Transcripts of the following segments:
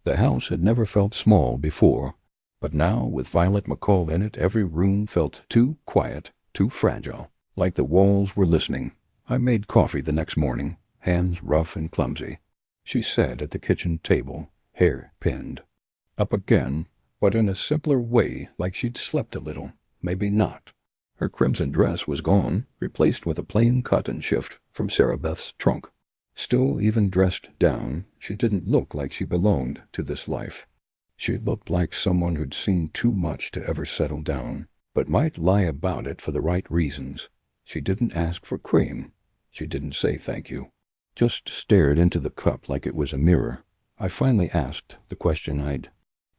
The house had never felt small before, but now, with Violet McCall in it, every room felt too quiet, too fragile, like the walls were listening. I made coffee the next morning, hands rough and clumsy. She sat at the kitchen table, hair pinned. Up again, but in a simpler way, like she'd slept a little, maybe not. Her crimson dress was gone, replaced with a plain cotton shift from Sarah Beth's trunk. Still, even dressed down, she didn't look like she belonged to this life. She looked like someone who'd seen too much to ever settle down, but might lie about it for the right reasons. She didn't ask for cream. She didn't say thank you. Just stared into the cup like it was a mirror. I finally asked the question I'd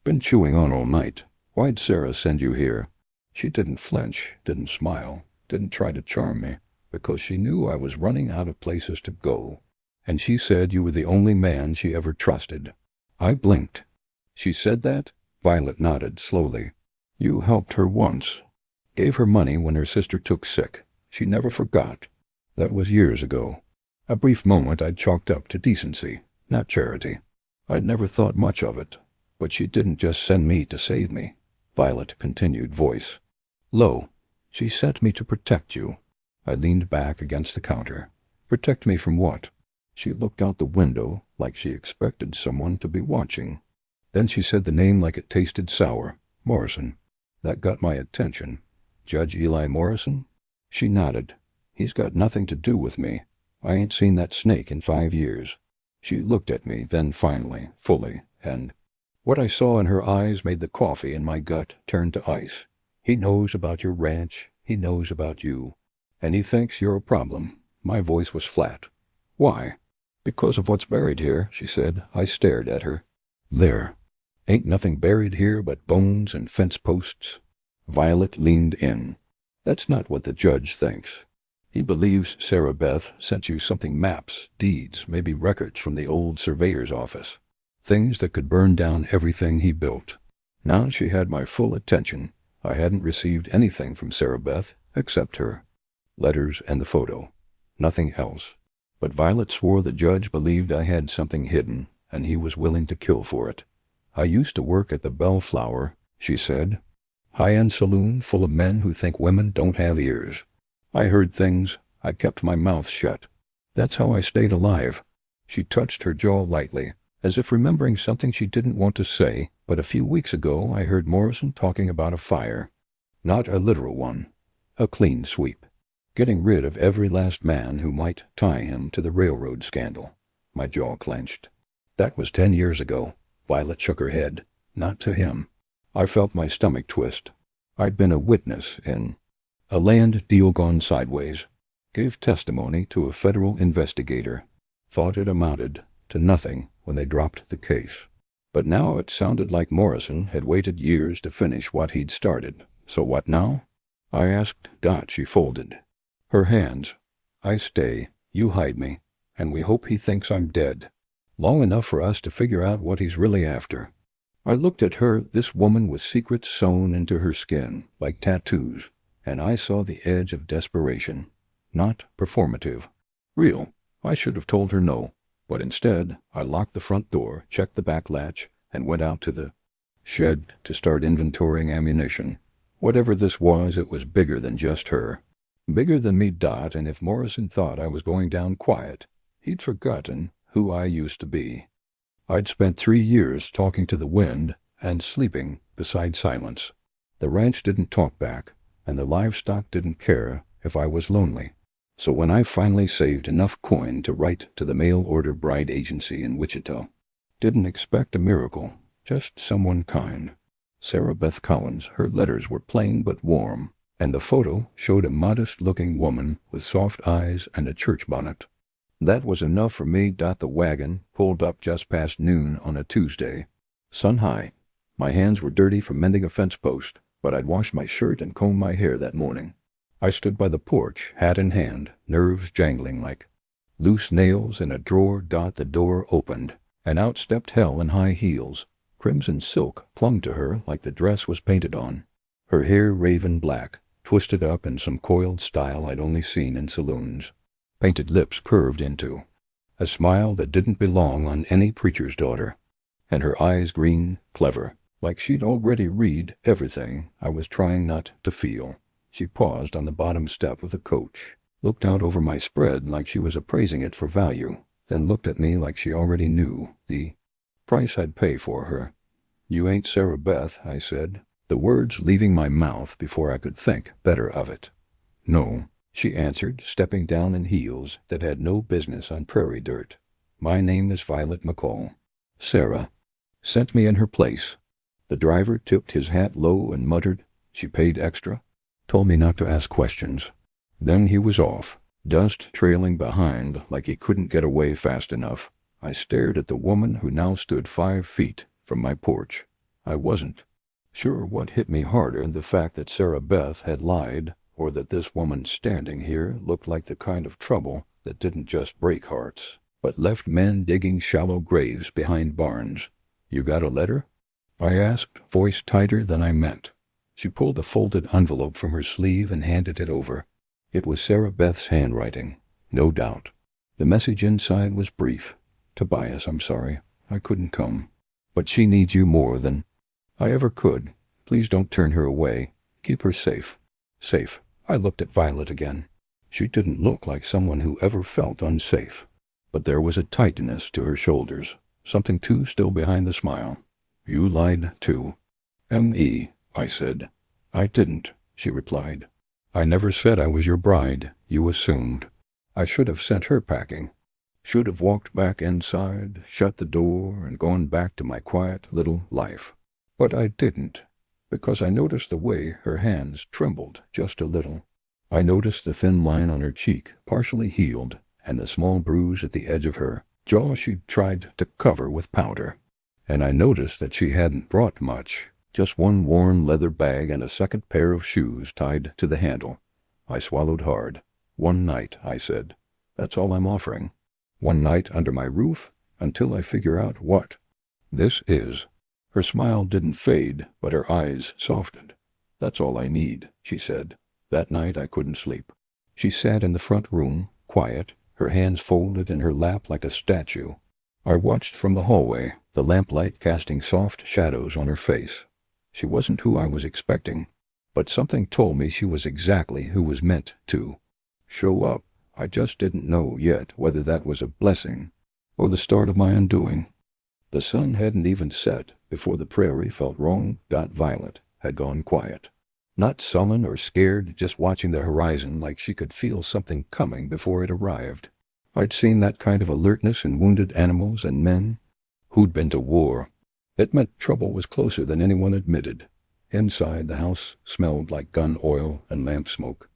been chewing on all night. Why'd Sarah send you here? She didn't flinch, didn't smile, didn't try to charm me, because she knew I was running out of places to go. And she said you were the only man she ever trusted. I blinked. She said that? Violet nodded slowly. You helped her once. Gave her money when her sister took sick. She never forgot. That was years ago. A brief moment I'd chalked up to decency, not charity. I'd never thought much of it. But she didn't just send me to save me. Violet continued, voice low. She sent me to protect you. I leaned back against the counter. Protect me from what? She looked out the window like she expected someone to be watching. Then she said the name like it tasted sour. Morrison. That got my attention. Judge Eli Morrison? She nodded. He's got nothing to do with me. I ain't seen that snake in 5 years. She looked at me, then finally, fully, and what I saw in her eyes made the coffee in my gut turn to ice. He knows about your ranch. He knows about you. And he thinks you're a problem. My voice was flat. Why? Because of what's buried here, she said. I stared at her. There. Ain't nothing buried here but bones and fence posts. Violet leaned in. That's not what the judge thinks. He believes Sarah Beth sent you something, maps, deeds, maybe records from the old surveyor's office. Things that could burn down everything he built. Now she had my full attention. I hadn't received anything from Sarah Beth except her letters and the photo. Nothing else. But Violet swore the judge believed I had something hidden, and he was willing to kill for it. I used to work at the Bellflower, she said. High-end saloon full of men who think women don't have ears. I heard things. I kept my mouth shut. That's how I stayed alive. She touched her jaw lightly, as if remembering something she didn't want to say, but a few weeks ago I heard Morrison talking about a fire. Not a literal one. A clean sweep. Getting rid of every last man who might tie him to the railroad scandal. My jaw clenched. That was 10 years ago. Violet shook her head. Not to him. I felt my stomach twist. I'd been a witness in a land deal gone sideways. Gave testimony to a federal investigator. Thought it amounted to nothing when they dropped the case. But now it sounded like Morrison had waited years to finish what he'd started. So what now? I asked. She folded her hands. I stay, you hide me, and we hope he thinks I'm dead. Long enough for us to figure out what he's really after. I looked at her, this woman with secrets sewn into her skin, like tattoos, and I saw the edge of desperation. Not performative. Real. I should have told her no, but instead I locked the front door, checked the back latch, and went out to the shed to start inventorying ammunition. Whatever this was, it was bigger than just her. Bigger than me. And if Morrison thought I was going down quiet, he'd forgotten who I used to be. I'd spent 3 years talking to the wind and sleeping beside silence. The ranch didn't talk back, and the livestock didn't care if I was lonely. So when I finally saved enough coin to write to the mail-order bride agency in Wichita, didn't expect a miracle, just someone kind. Sarah Beth Collins. Her letters were plain but warm, and the photo showed a modest-looking woman with soft eyes and a church bonnet. That was enough for me. The wagon pulled up just past noon on a Tuesday. Sun high. My hands were dirty from mending a fence post, but I'd washed my shirt and combed my hair that morning. I stood by the porch, hat in hand, nerves jangling like loose nails in a drawer. The door opened, and out stepped Hell in high heels. Crimson silk clung to her like the dress was painted on. Her hair raven black, twisted up in some coiled style I'd only seen in saloons. Painted lips curved into a smile that didn't belong on any preacher's daughter. and her eyes green, clever, like she'd already read everything I was trying not to feel. She paused on the bottom step of the coach, looked out over my spread like she was appraising it for value, then looked at me like she already knew the price I'd pay for her. "You ain't Sarah Beth," I said, the words leaving my mouth before I could think better of it. "No," she answered, stepping down in heels that had no business on prairie dirt. "My name is Violet McCall. Sarah sent me in her place." The driver tipped his hat low and muttered, "She paid extra?" Told me not to ask questions. Then he was off, dust trailing behind like he couldn't get away fast enough. I stared at the woman who now stood 5 feet from my porch. I wasn't sure what hit me harder, the fact that Sarah Beth had lied, or that this woman standing here looked like the kind of trouble that didn't just break hearts, but left men digging shallow graves behind barns. "You got a letter?" I asked, voice tighter than I meant. She pulled a folded envelope from her sleeve and handed it over. It was Sarah Beth's handwriting, no doubt. The message inside was brief. "Tobias, I'm sorry. I couldn't come. But she needs you more than I ever could. Please don't turn her away. Keep her safe." Safe. I looked at Violet again. She didn't look like someone who ever felt unsafe. But there was a tightness to her shoulders, something too still behind the smile. "You lied, too." "M.E.," I said. "I didn't," she replied. "I never said I was your bride. You assumed. I should have sent her packing. Should have walked back inside, shut the door, and gone back to my quiet little life. But I didn't, because I noticed the way her hands trembled just a little. I noticed the thin line on her cheek, partially healed, and the small bruise at the edge of her jaw she'd tried to cover with powder. And I noticed that she hadn't brought much, just one worn leather bag and a second pair of shoes tied to the handle. I swallowed hard. "One night," I said. "That's all I'm offering. One night under my roof, until I figure out what this is." Her smile didn't fade, but her eyes softened. "That's all I need," she said. That night I couldn't sleep. She sat in the front room, quiet, her hands folded in her lap like a statue. I watched from the hallway, the lamplight casting soft shadows on her face. She wasn't who I was expecting, but something told me she was exactly who was meant to show up. I just didn't know yet whether that was a blessing or the start of my undoing. The sun hadn't even set before the prairie felt wrong. Violet had gone quiet. Not sullen or scared, just watching the horizon like she could feel something coming before it arrived. I'd seen that kind of alertness in wounded animals and men who'd been to war. It meant trouble was closer than anyone admitted. Inside, the house smelled like gun oil and lamp smoke.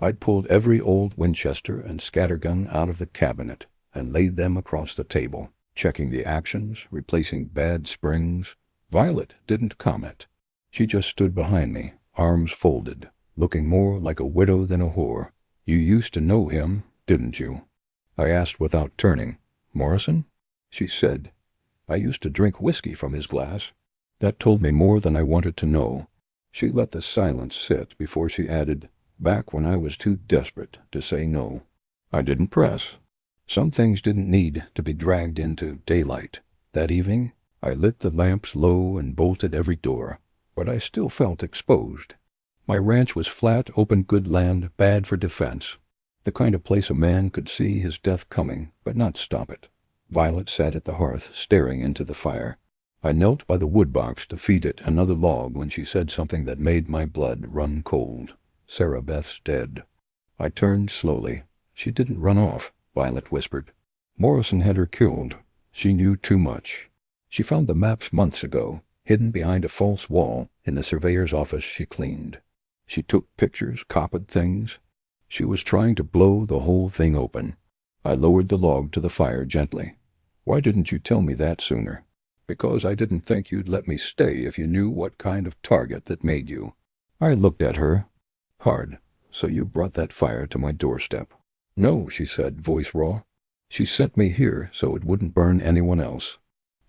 I'd pulled every old Winchester and scattergun out of the cabinet and laid them across the table, checking the actions, replacing bad springs. Violet didn't comment. She just stood behind me, arms folded, looking more like a widow than a whore. "You used to know him, didn't you?" I asked without turning. "Morrison?" She said. "I used to drink whiskey from his glass." That told me more than I wanted to know. She let the silence sit before she added, "Back when I was too desperate to say no." I didn't press. Some things didn't need to be dragged into daylight. That evening, I lit the lamps low and bolted every door, but I still felt exposed. My ranch was flat, open good land, bad for defense. The kind of place a man could see his death coming, but not stop it. Violet sat at the hearth, staring into the fire. I knelt by the woodbox to feed it another log when she said something that made my blood run cold. "Sarah Beth's dead." I turned slowly. "She didn't run off," Violet whispered. "Morrison had her killed. She knew too much. She found the maps months ago, hidden behind a false wall in the surveyor's office she cleaned. She took pictures, copied things. She was trying to blow the whole thing open." I lowered the log to the fire gently. "Why didn't you tell me that sooner?" "Because I didn't think you'd let me stay if you knew what kind of target that made you." I looked at her hard. "So you brought that fire to my doorstep?" "No," she said, voice raw. "She sent me here so it wouldn't burn anyone else.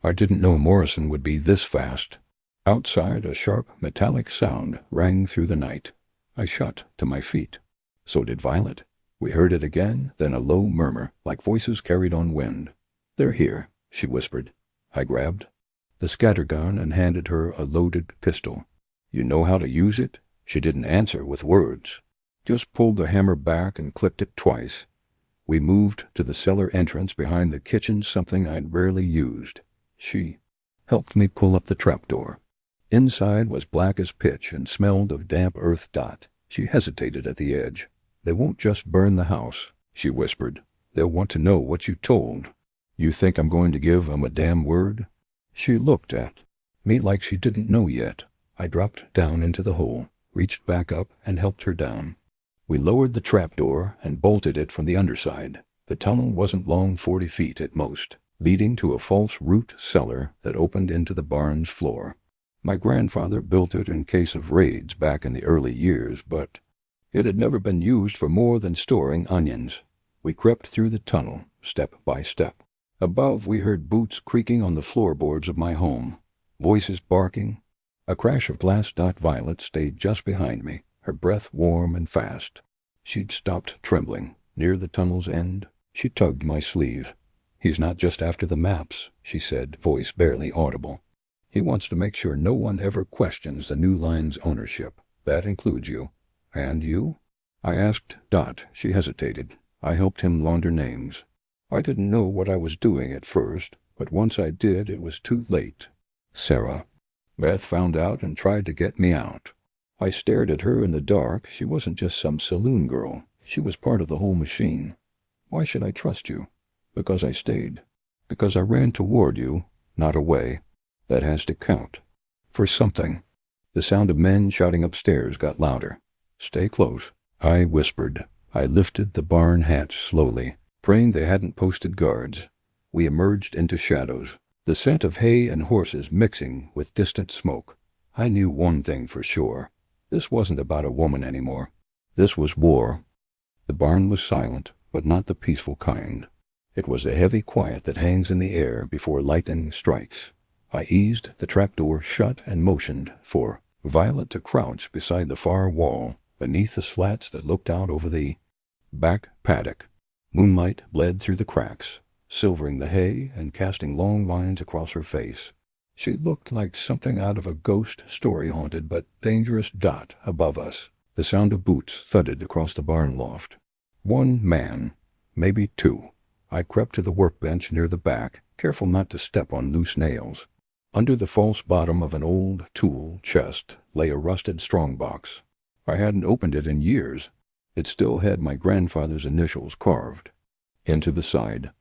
I didn't know Morrison would be this fast." Outside, a sharp, metallic sound rang through the night. I shot to my feet. So did Violet. We heard it again, then a low murmur, like voices carried on wind. "They're here," she whispered. I grabbed the scattergun and handed her a loaded pistol. "You know how to use it?" She didn't answer with words, just pulled the hammer back and clicked it twice. We moved to the cellar entrance behind the kitchen, something I'd rarely used. She helped me pull up the trapdoor. Inside was black as pitch and smelled of damp earth. She hesitated at the edge. "They won't just burn the house," she whispered. "They'll want to know what you told." "You think I'm going to give 'em a damn word?" She looked at me like she didn't know yet. I dropped down into the hole, reached back up, and helped her down. We lowered the trapdoor and bolted it from the underside. The tunnel wasn't long, 40 feet at most, leading to a false root cellar that opened into the barn's floor. My grandfather built it in case of raids back in the early years, but it had never been used for more than storing onions. We crept through the tunnel, step by step. Above, we heard boots creaking on the floorboards of my home, voices barking. A crash of glass. Violet stayed just behind me, her breath warm and fast. She'd stopped trembling. Near the tunnel's end, she tugged my sleeve. "He's not just after the maps," she said, voice barely audible. "He wants to make sure no one ever questions the new line's ownership. That includes you." "And you?" I asked. She hesitated. I helped him launder names. I didn't know what I was doing at first, but once I did, it was too late. "Sarah. Beth found out and tried to get me out." I stared at her in the dark. She wasn't just some saloon girl. She was part of the whole machine. "Why should I trust you?" "Because I stayed. Because I ran toward you, not away. That has to count for something." The sound of men shouting upstairs got louder. "Stay close," I whispered. I lifted the barn hatch slowly, praying they hadn't posted guards. We emerged into shadows, the scent of hay and horses mixing with distant smoke. I knew one thing for sure. This wasn't about a woman anymore. This was war. The barn was silent, but not the peaceful kind. It was the heavy quiet that hangs in the air before lightning strikes. I eased the trapdoor shut and motioned for Violet to crouch beside the far wall, beneath the slats that looked out over the back paddock. Moonlight bled through the cracks, silvering the hay and casting long lines across her face. She looked like something out of a ghost story, haunted but dangerous. Above us, the sound of boots thudded across the barn loft. One man, maybe two. I crept to the workbench near the back, careful not to step on loose nails. Under the false bottom of an old tool chest lay a rusted strongbox. I hadn't opened it in years. It still had my grandfather's initials carved into the side.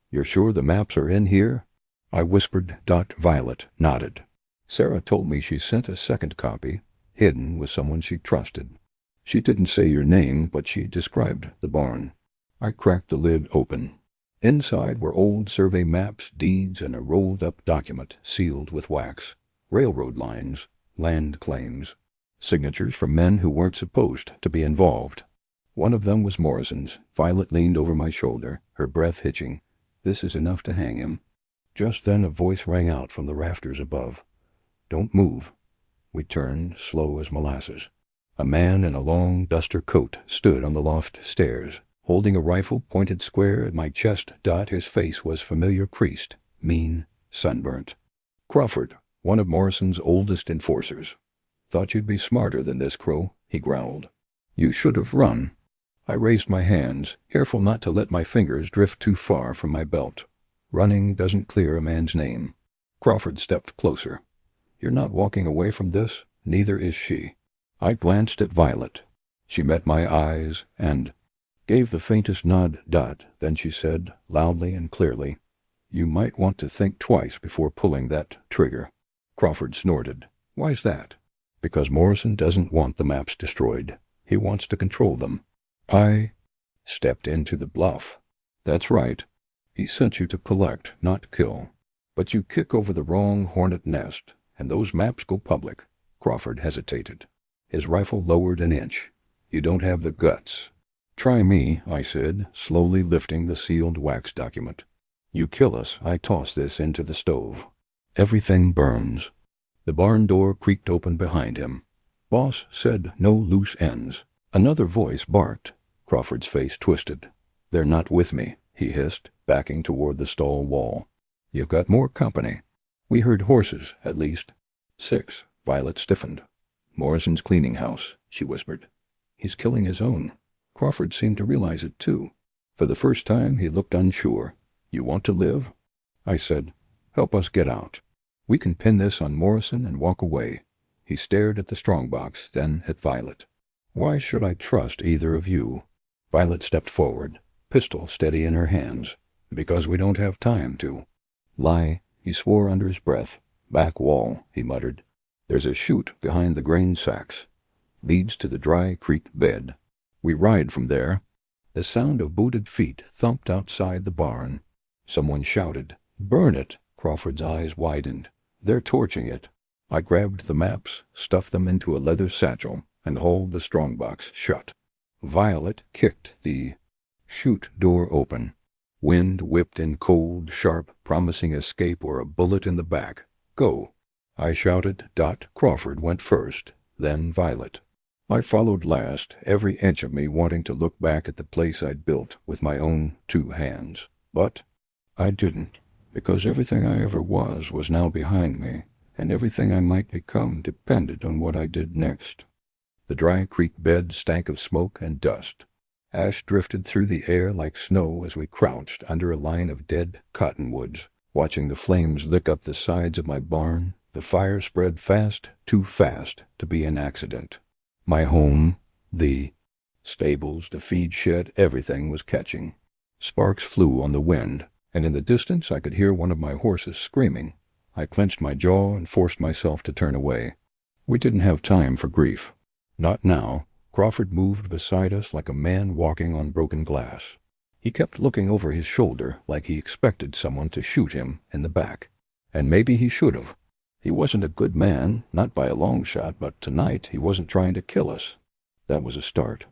"You're sure the maps are in here?" I whispered. Violet nodded. "Sarah told me she sent a second copy, hidden with someone she trusted. She didn't say your name, but she described the barn." I cracked the lid open. Inside were old survey maps, deeds, and a rolled-up document sealed with wax. Railroad lines, land claims, signatures from men who weren't supposed to be involved. One of them was Morrison's. Violet leaned over my shoulder, her breath hitching. "This is enough to hang him." Just then a voice rang out from the rafters above. "Don't move." We turned, slow as molasses. A man in a long duster coat stood on the loft stairs, holding a rifle pointed square at my chest. His face was familiar, creased, mean, sunburnt. "Crawford, one of Morrison's oldest enforcers. Thought you'd be smarter than this, Crow," he growled. "You should have run." I raised my hands, careful not to let my fingers drift too far from my belt. Running doesn't clear a man's name. Crawford stepped closer. "You're not walking away from this. Neither is she." I glanced at Violet. She met my eyes and gave the faintest nod. Then she said, loudly and clearly, "You might want to think twice before pulling that trigger." Crawford snorted. "Why's that?" "Because Morrison doesn't want the maps destroyed. He wants to control them." I stepped into the bluff. "That's right. He sent you to collect, not kill. But you kick over the wrong hornet nest, and those maps go public." Crawford hesitated. His rifle lowered an inch. "You don't have the guts." "Try me," I said, slowly lifting the sealed wax document. "You kill us, I toss this into the stove. Everything burns." The barn door creaked open behind him. "Boss said no loose ends." Another voice barked. Crawford's face twisted. "They're not with me," he hissed, backing toward the stall wall. "You've got more company." We heard horses, at least. 6. Violet stiffened. Morrison's cleaning house, she whispered. He's killing his own. Crawford seemed to realize it, too. For the first time, he looked unsure. You want to live? I said, help us get out. We can pin this on Morrison and walk away. He stared at the strongbox, then at Violet. Why should I trust either of you? Violet stepped forward, pistol steady in her hands. Because we don't have time to. Lie, he swore under his breath. Back wall, he muttered. There's a chute behind the grain sacks. Leads to the dry creek bed. We ride from there. The sound of booted feet thumped outside the barn. Someone shouted, Burn it! Crawford's eyes widened. They're torching it. I grabbed the maps, stuffed them into a leather satchel, and hauled the strongbox shut. Violet kicked the chute door open. Wind whipped in cold, sharp, promising escape or a bullet in the back. Go! I shouted. Crawford went first, then Violet. I followed last, every inch of me wanting to look back at the place I'd built with my own 2 hands. But I didn't, because everything I ever was now behind me, and everything I might become depended on what I did next. The dry creek bed stank of smoke and dust. Ash drifted through the air like snow as we crouched under a line of dead cottonwoods, watching the flames lick up the sides of my barn. The fire spread fast, too fast to be an accident. My home, the stables, the feed shed, everything was catching. Sparks flew on the wind, and in the distance I could hear one of my horses screaming. I clenched my jaw and forced myself to turn away. We didn't have time for grief. Not now. Crawford moved beside us like a man walking on broken glass. He kept looking over his shoulder like he expected someone to shoot him in the back. And maybe he should have. He wasn't a good man, not by a long shot, but tonight he wasn't trying to kill us. That was a start.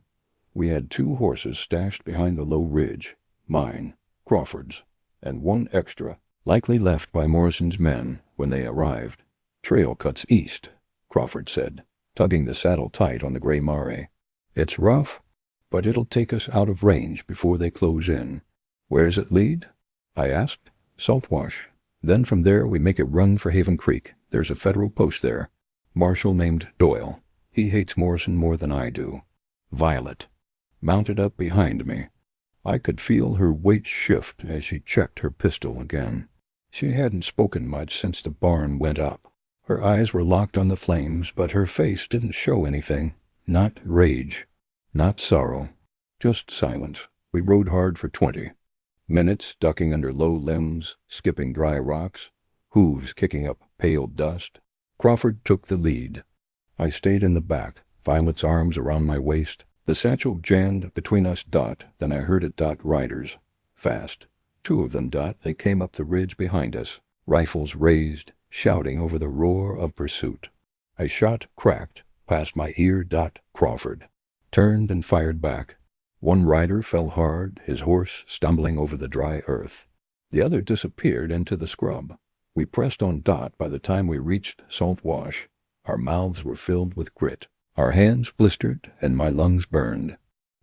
We had 2 horses stashed behind the low ridge. Mine, Crawford's, and 1 extra, likely left by Morrison's men when they arrived. Trail cuts east, Crawford said, tugging the saddle tight on the gray mare. It's rough, but it'll take us out of range before they close in. Where's it lead? I asked. Saltwash. Then from there we make a run for Haven Creek. There's a federal post there. Marshal named Doyle. He hates Morrison more than I do. Violet mounted up behind me. I could feel her weight shift as she checked her pistol again. She hadn't spoken much since the barn went up. Her eyes were locked on the flames, but her face didn't show anything. Not rage, not sorrow, just silence. We rode hard for 20 minutes, ducking under low limbs, skipping dry rocks, hooves kicking up pale dust. Crawford took the lead. I stayed in the back, Violet's arms around my waist. The satchel jammed between us. Then I heard it. Riders. Fast. 2 of them. They came up the ridge behind us, rifles raised, shouting over the roar of pursuit. A shot cracked past my ear. Crawford turned and fired back. 1 rider fell hard, his horse stumbling over the dry earth. The other disappeared into the scrub. We pressed on. By the time we reached Saltwash, our mouths were filled with grit, our hands blistered, and my lungs burned.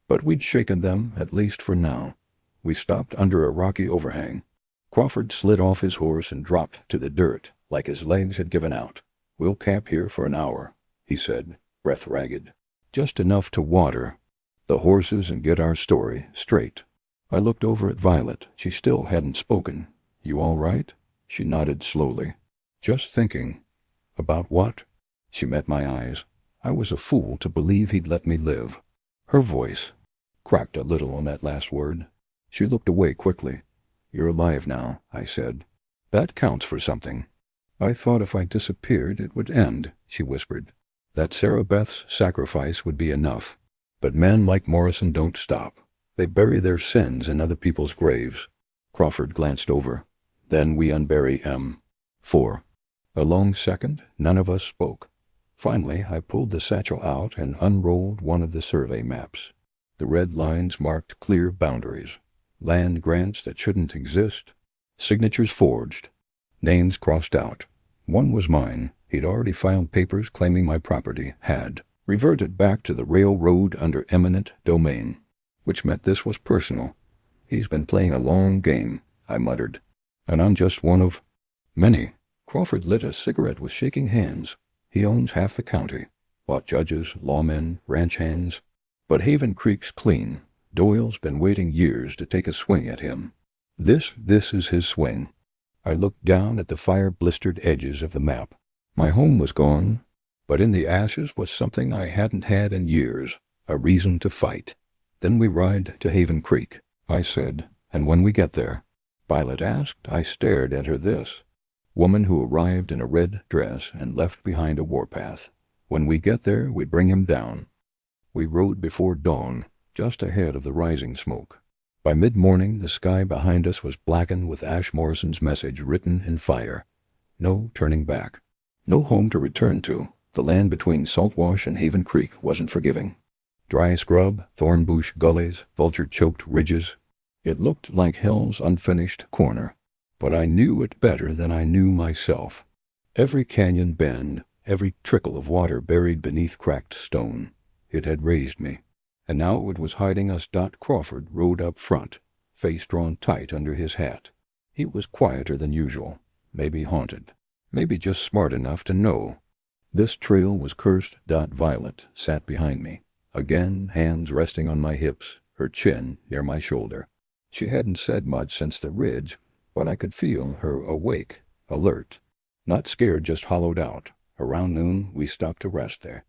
But we'd shaken them, at least for now. We stopped under a rocky overhang. Crawford slid off his horse and dropped to the dirt, like his legs had given out. We'll camp here for an hour, he said, breath ragged. Just enough to water the horses and get our story straight. I looked over at Violet. She still hadn't spoken. You all right? She nodded slowly. Just thinking. About what? She met my eyes. I was a fool to believe he'd let me live. Her voice cracked a little on that last word. She looked away quickly. You're alive now, I said. That counts for something. I thought if I disappeared it would end, she whispered. That Sarah Beth's sacrifice would be enough. But men like Morrison don't stop. They bury their sins in other people's graves. Crawford glanced over. Then we unbury M. 4. A long second, none of us spoke. Finally, I pulled the satchel out and unrolled one of the survey maps. The red lines marked clear boundaries. Land grants that shouldn't exist. Signatures forged. Names crossed out. One was mine. He'd already filed papers claiming my property had reverted back to the railroad under eminent domain, which meant this was personal. He's been playing a long game, I muttered. And I'm just one of many. Crawford lit a cigarette with shaking hands. He owns half the county. Bought judges, lawmen, ranch hands. But Haven Creek's clean. Doyle's been waiting years to take a swing at him. This is his swing. I looked down at the fire-blistered edges of the map. My home was gone, but in the ashes was something I hadn't had in years, a reason to fight. Then we ride to Haven Creek, I said, and when we get there, Violet asked. I stared at her. This woman who arrived in a red dress and left behind a warpath. When we get there, we bring him down. We rode before dawn, just ahead of the rising smoke. By mid-morning, the sky behind us was blackened with Ash Morrison's message written in fire. No turning back. No home to return to. The land between Saltwash and Haven Creek wasn't forgiving. Dry scrub, thornbush gullies, vulture-choked ridges. It looked like hell's unfinished corner. But I knew it better than I knew myself. Every canyon bend, every trickle of water buried beneath cracked stone. It had raised me. And now it was hiding us. Crawford rode up front, face drawn tight under his hat. He was quieter than usual, maybe haunted, maybe just smart enough to know. This trail was cursed. Violet sat behind me, again, hands resting on my hips, her chin near my shoulder. She hadn't said much since the ridge, but I could feel her awake, alert, not scared, just hollowed out. Around noon, we stopped to rest there.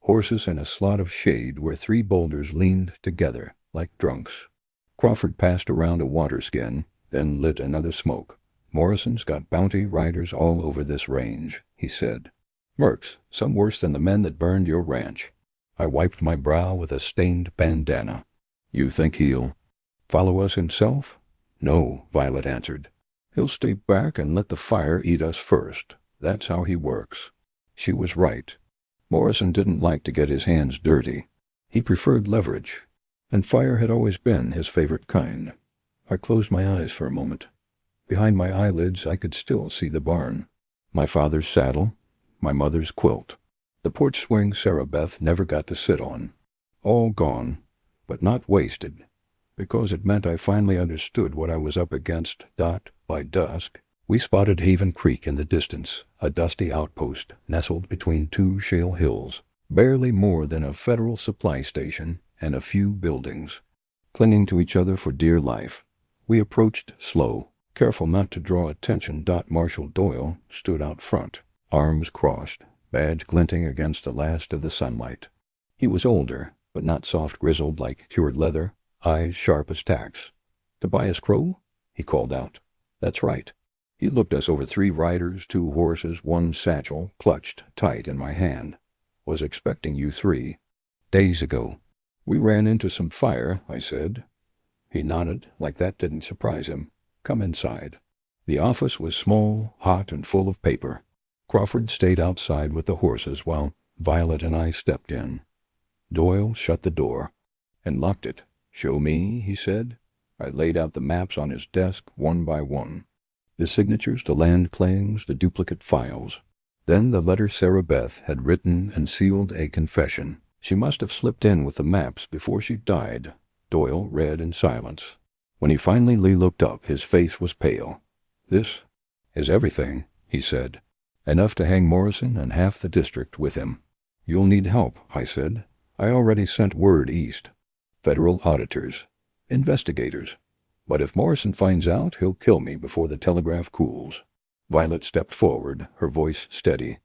Horses in a slot of shade where 3 boulders leaned together like drunks. Crawford passed around a water skin, then lit another smoke. Morrison's got bounty riders all over this range, he said. Mercs, some worse than the men that burned your ranch. I wiped my brow with a stained bandana. You think he'll follow us himself? No, Violet answered. He'll stay back and let the fire eat us first. That's how he works. She was right. Morrison didn't like to get his hands dirty. He preferred leverage, and fire had always been his favorite kind. I closed my eyes for a moment. Behind my eyelids I could still see the barn. My father's saddle, my mother's quilt. The porch swing Sarah Beth never got to sit on. All gone, but not wasted, because it meant I finally understood what I was up against. By dusk, we spotted Haven Creek in the distance, a dusty outpost nestled between 2 shale hills, barely more than a federal supply station and a few buildings, clinging to each other for dear life. We approached slow, careful not to draw attention. Marshal Doyle stood out front, arms crossed, badge glinting against the last of the sunlight. He was older, but not soft grizzled like cured leather, eyes sharp as tacks. Tobias Crow? He called out. That's right. He looked us over. 3 riders, 2 horses, 1 satchel, clutched tight in my hand. Was expecting you 3 days ago. We ran into some fire, I said. He nodded, like that didn't surprise him. Come inside. The office was small, hot, and full of paper. Crawford stayed outside with the horses while Violet and I stepped in. Doyle shut the door and locked it. Show me, he said. I laid out the maps on his desk, one by one. The signatures, the land claims, the duplicate files. Then the letter Sarah Beth had written and sealed, a confession. She must have slipped in with the maps before she died. Doyle read in silence. When he finally looked up, his face was pale. This is everything, he said. Enough to hang Morrison and half the district with him. You'll need help, I said. I already sent word east. Federal auditors. Investigators. But if Morrison finds out, he'll kill me before the telegraph cools. Violet stepped forward, her voice steady.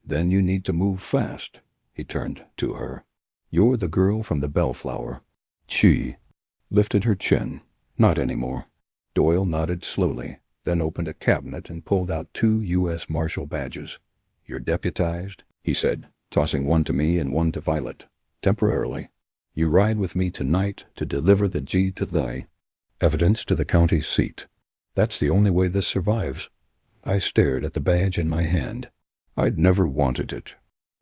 Then you need to move fast. He turned to her. You're the girl from the Bellflower. She lifted her chin. Not anymore. Doyle nodded slowly, then opened a cabinet and pulled out 2 U.S. Marshal badges. You're deputized, he said, tossing one to me and one to Violet. Temporarily. You ride with me tonight to deliver the G to thy evidence to the county seat. That's the only way this survives. I stared at the badge in my hand. I'd never wanted it.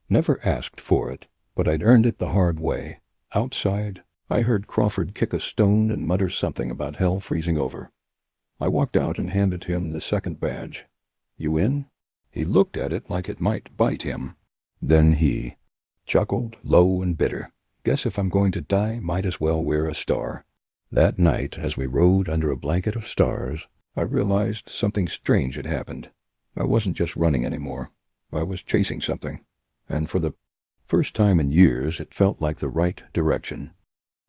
Never asked for it, but I'd earned it the hard way. Outside, I heard Crawford kick a stone and mutter something about hell freezing over. I walked out and handed him the second badge. You in? He looked at it like it might bite him. Then he chuckled, low and bitter. Guess if I'm going to die, might as well wear a star. That night, as we rode under a blanket of stars, I realized something strange had happened. I wasn't just running anymore. I was chasing something. And for the first time in years, it felt like the right direction.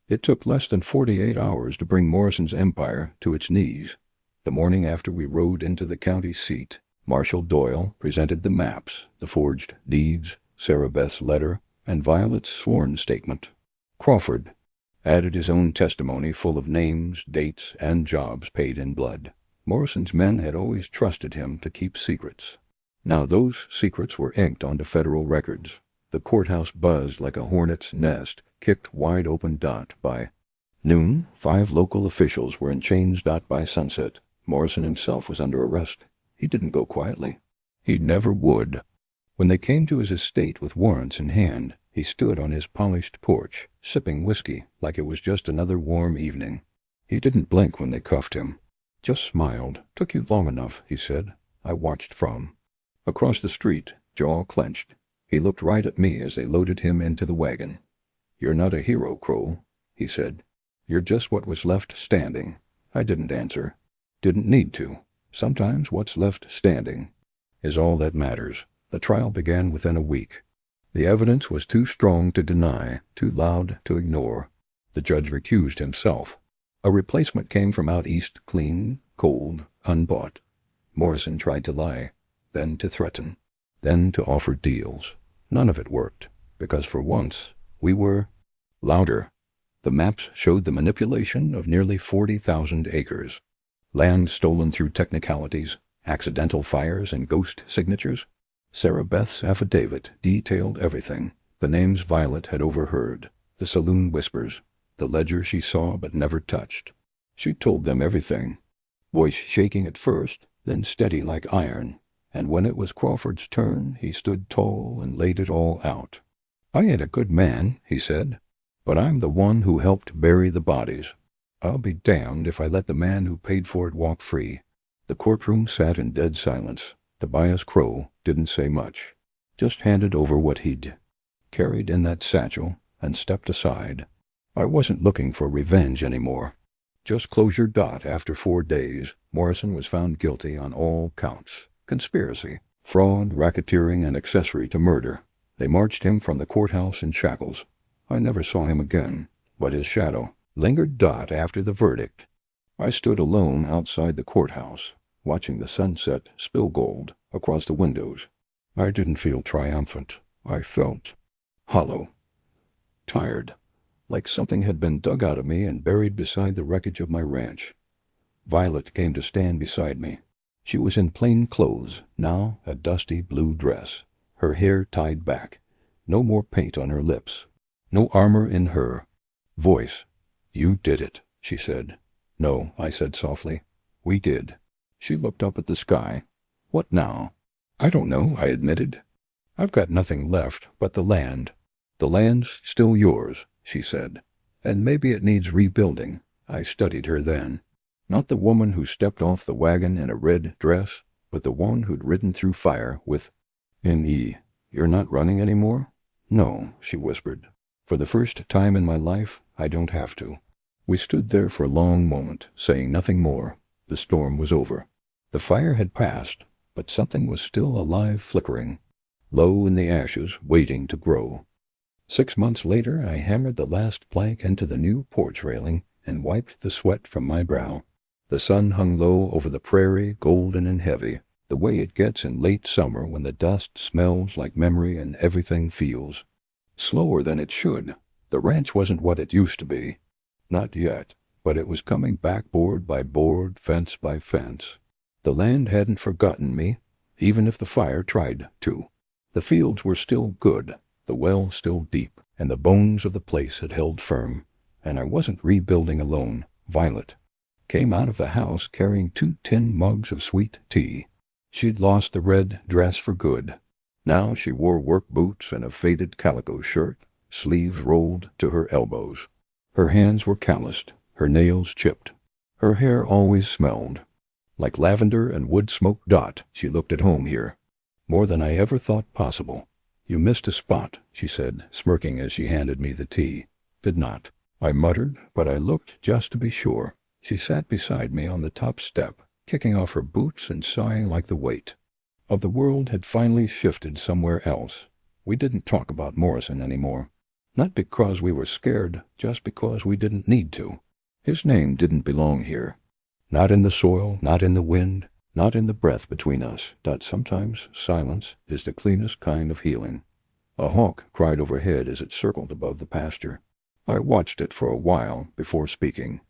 It took less than 48 hours to bring Morrison's empire to its knees. The morning after we rode into the county seat, Marshal Doyle presented the maps, the forged deeds, Sarah Beth's letter, and Violet's sworn statement. Crawford added his own testimony full of names, dates, and jobs paid in blood. Morrison's men had always trusted him to keep secrets. Now those secrets were inked onto federal records. The courthouse buzzed like a hornet's nest, kicked wide open. By noon, 5 local officials were in chains. By sunset, Morrison himself was under arrest. He didn't go quietly. He never would. When they came to his estate with warrants in hand, he stood on his polished porch, sipping whiskey like it was just another warm evening. He didn't blink when they cuffed him. Just smiled. "Took you long enough," he said. I watched from across the street, jaw clenched. He looked right at me as they loaded him into the wagon. "You're not a hero, Crow," he said. "You're just what was left standing." I didn't answer. Didn't need to. Sometimes what's left standing is all that matters. The trial began within a week. The evidence was too strong to deny, too loud to ignore. The judge recused himself. A replacement came from out east, clean, cold, unbought. Morrison tried to lie, then to threaten, then to offer deals. None of it worked, because for once we were louder. The maps showed the manipulation of nearly 40,000 acres. Land stolen through technicalities, accidental fires, and ghost signatures. Sarah Beth's affidavit detailed everything. The names Violet had overheard, the saloon whispers, the ledger she saw but never touched. She told them everything, voice shaking at first, then steady like iron. And when it was Crawford's turn, he stood tall and laid it all out. "I ain't a good man," he said, "but I'm the one who helped bury the bodies. I'll be damned if I let the man who paid for it walk free." The courtroom sat in dead silence. Tobias Crow didn't say much, just handed over what he'd carried in that satchel and stepped aside. I wasn't looking for revenge anymore. Just closure. After 4 days, Morrison was found guilty on all counts. Conspiracy, fraud, racketeering, and accessory to murder. They marched him from the courthouse in shackles. I never saw him again, but his shadow lingered. After the verdict, I stood alone outside the courthouse, watching the sunset spill gold across the windows. I didn't feel triumphant. I felt hollow, tired, like something had been dug out of me and buried beside the wreckage of my ranch. Violet came to stand beside me. She was in plain clothes, now a dusty blue dress, her hair tied back, no more paint on her lips, no armor in her voice. "You did it," she said. "No," I said softly. "We did." She looked up at the sky. "What now?" "I don't know," I admitted. "I've got nothing left but the land." "The land's still yours," she said. "And maybe it needs rebuilding." I studied her then. Not the woman who stepped off the wagon in a red dress, but the one who'd ridden through fire with N.E. "You're not running anymore?" "No," she whispered. "For the first time in my life, I don't have to." We stood there for a long moment, saying nothing more. The storm was over. The fire had passed, but something was still alive, flickering, low in the ashes, waiting to grow. 6 months later, I hammered the last plank into the new porch railing and wiped the sweat from my brow. The sun hung low over the prairie, golden and heavy, the way it gets in late summer when the dust smells like memory and everything feels slower than it should. The ranch wasn't what it used to be. Not yet, but it was coming back board by board, fence by fence. The land hadn't forgotten me, even if the fire tried to. The fields were still good, the well still deep, and the bones of the place had held firm. And I wasn't rebuilding alone. Violet came out of the house carrying 2 tin mugs of sweet tea. She'd lost the red dress for good. Now she wore work boots and a faded calico shirt, sleeves rolled to her elbows. Her hands were calloused, her nails chipped. Her hair always smelled like lavender and wood smoke. She looked at home here, more than I ever thought possible. "You missed a spot," she said, smirking as she handed me the tea. "Did not," I muttered, but I looked just to be sure. She sat beside me on the top step, kicking off her boots and sighing like the weight. of the world had finally shifted somewhere else. We didn't talk about Morrison anymore. Not because we were scared, just because we didn't need to. His name didn't belong here. Not in the soil, not in the wind, not in the breath between us. Sometimes silence is the cleanest kind of healing. A hawk cried overhead as it circled above the pasture. I watched it for a while before speaking.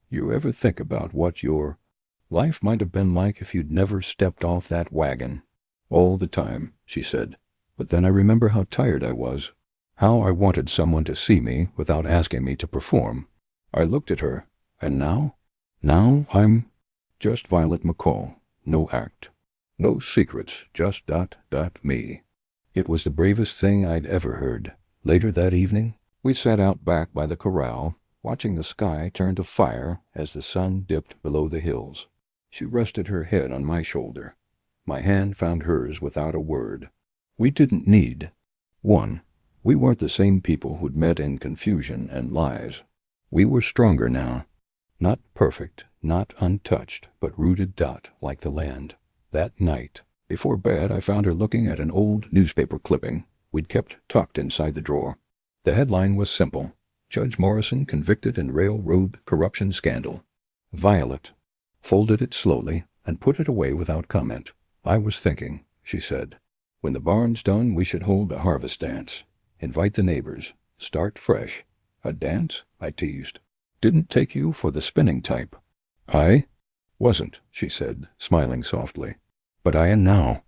You ever think about what your life might have been like if you'd never stepped off that wagon? All the time, she said. But then I remember how tired I was. How I wanted someone to see me without asking me to perform. I looked at her, and now I'm just Violet McCall. No act. No secrets, just me. It was the bravest thing I'd ever heard. Later that evening, we sat out back by the corral, watching the sky turn to fire as the sun dipped below the hills. She rested her head on my shoulder. My hand found hers without a word. We didn't need. One, we weren't the same people who'd met in confusion and lies. We were stronger now. Not perfect, not untouched, but rooted like the land. That night, before bed, I found her looking at an old newspaper clipping we'd kept tucked inside the drawer. The headline was simple: Judge Morrison convicted in railroad corruption scandal. Violet folded it slowly and put it away without comment. I was thinking, she said, when the barn's done, we should hold a harvest dance. Invite the neighbors. Start fresh. A dance? I teased. Didn't take you for the spinning type. I wasn't, she said, smiling softly. But I am now.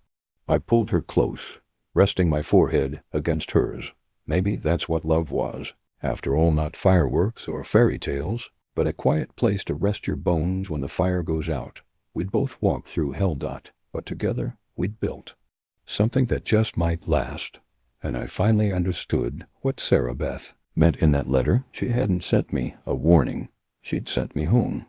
I pulled her close, resting my forehead against hers. Maybe that's what love was. After all, not fireworks or fairy tales, but a quiet place to rest your bones when the fire goes out. We'd both walk through hell, but together we'd built something that just might last. And I finally understood what Sarah Beth meant in that letter. She hadn't sent me a warning. She'd sent me home.